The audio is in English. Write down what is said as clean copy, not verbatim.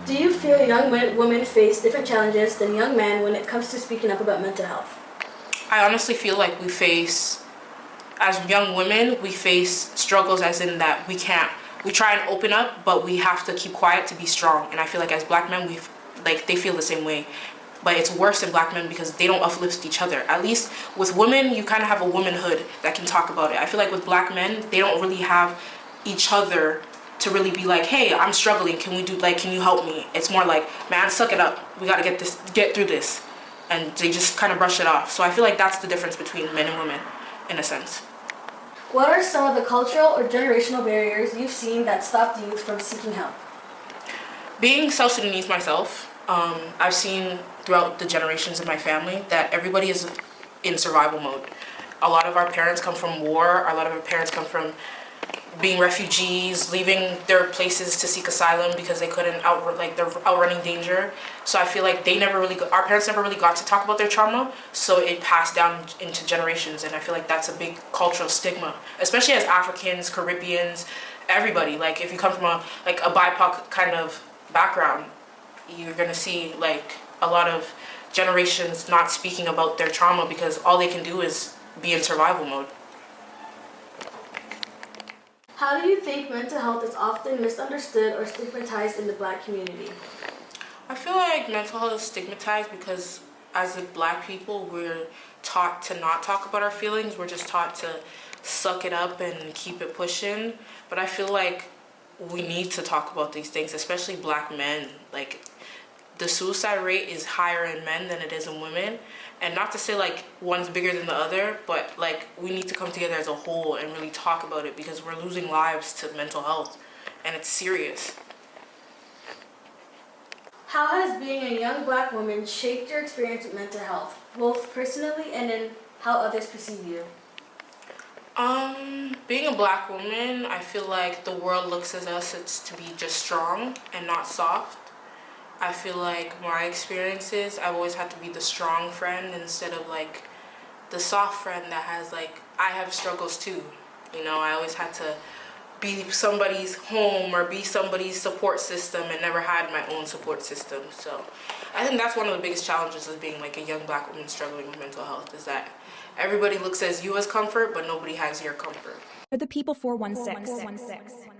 Do you feel young women face different challenges than young men when it comes to speaking up about mental health? I honestly feel like as young women, we face struggles as in that we try and open up, but we have to keep quiet to be strong. And I feel like as black men, they feel the same way. But it's worse in black men because they don't uplift each other. At least with women, you kind of have a womanhood that can talk about it. I feel like with black men, they don't really have each other to really be like, hey, I'm struggling. Can you help me? It's more like, man, suck it up. We gotta get through this. And they just kind of brush it off. So I feel like that's the difference between men and women, in a sense. What are some of the cultural or generational barriers you've seen that stop the youth from seeking help? Being South Sudanese myself, I've seen throughout the generations of my family that everybody is in survival mode. A lot of our parents come from war. A lot of our parents come from being refugees, leaving their places to seek asylum because they couldn't they're outrunning danger. So I feel like our parents never really got to talk about their trauma, so it passed down into generations, and I feel like that's a big cultural stigma, especially as Africans, Caribbeans, everybody. Like if you come from a BIPOC kind of background, you're gonna see like a lot of generations not speaking about their trauma because all they can do is be in survival mode. How do you think mental health is often misunderstood or stigmatized in the black community? I feel like mental health is stigmatized because as a black people, we're taught to not talk about our feelings. We're just taught to suck it up and keep it pushing. But I feel like we need to talk about these things, especially black men. Like the suicide rate is higher in men than it is in women. And not to say like one's bigger than the other, but like we need to come together as a whole and really talk about it because we're losing lives to mental health and it's serious. How has being a young black woman shaped your experience with mental health, both personally and in how others perceive you? Being a black woman, I feel like the world looks at us to be just strong and not soft. I feel like my experiences, I've always had to be the strong friend instead of like the soft friend that has I have struggles too. You know, I always had to be somebody's home or be somebody's support system and never had my own support system. So I think that's one of the biggest challenges of being like a young black woman struggling with mental health is that everybody looks at you as comfort, but nobody has your comfort. For the people 416.